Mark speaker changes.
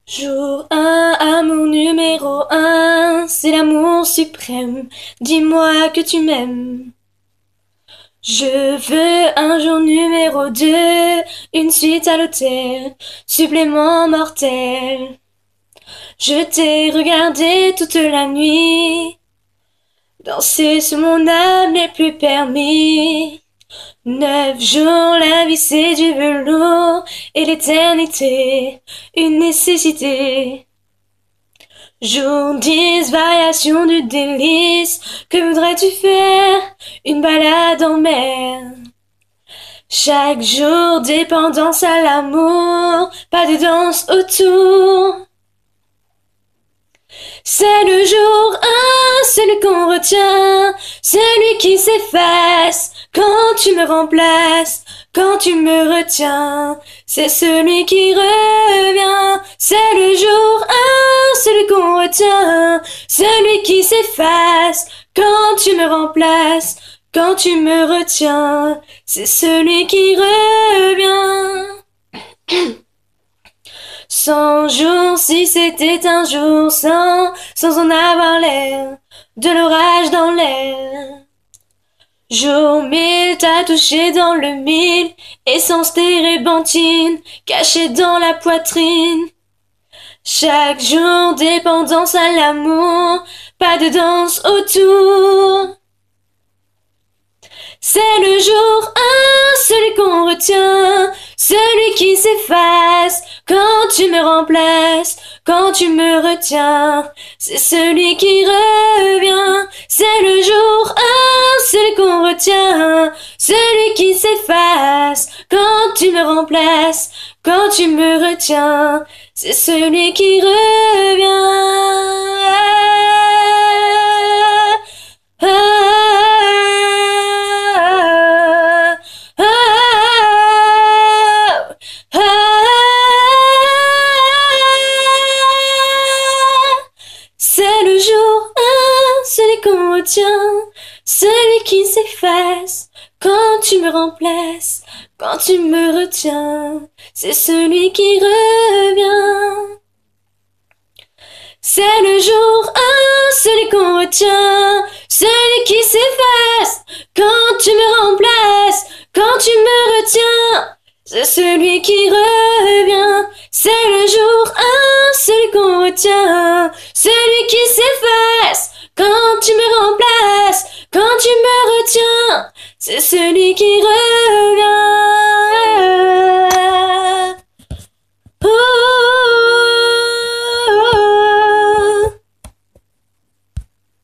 Speaker 1: Jour 1, amour numéro 1, c'est l'amour suprême, dis-moi que tu m'aimes. Je veux un jour numéro 2, une suite à l'hôtel, supplément mortel. Je t'ai regardé toute la nuit, danser sur mon âme n'est plus permis. 9 jours, la vie c'est du velours, et l'éternité, une nécessité. Jour 10, variation du délice, que voudrais-tu faire? Une balade en mer. Chaque jour, dépendance à l'amour, pas de danse autour. C'est le jour 1, celui qu'on retient, celui qui s'efface quand tu me remplaces, quand tu me retiens. C'est celui qui revient, c'est le jour 1, celui qu'on retient, celui qui s'efface quand tu me remplaces, quand tu me retiens. C'est celui qui revient. 100 jours, si c'était un jour sans en avoir l'air, de l'orage dans l'air. Jour 1000, t'as touché dans le 1000, essence térébenthine, cachée dans la poitrine. Chaque jour, dépendance à l'amour, pas de danse autour. C'est le jour 1, celui qu'on retient, celui qui s'efface quand tu me remplaces, quand tu me retiens. C'est celui qui revient, c'est le jour 1, celui qu'on retient, celui qui s'efface quand tu me remplaces, quand tu me retiens. C'est celui qui revient. C'est le jour 1, celui qu'on retient, celui qui s'efface quand tu me remplaces, quand tu me retiens. C'est celui qui revient. C'est le jour 1, celui qu'on retient, celui qui s'efface quand tu me remplaces, quand tu me retiens. C'est celui qui revient. C'est le jour 1, celui qu'on retient, celui qui s'efface quand tu me remplaces, quand tu me retiens. C'est celui qui revient.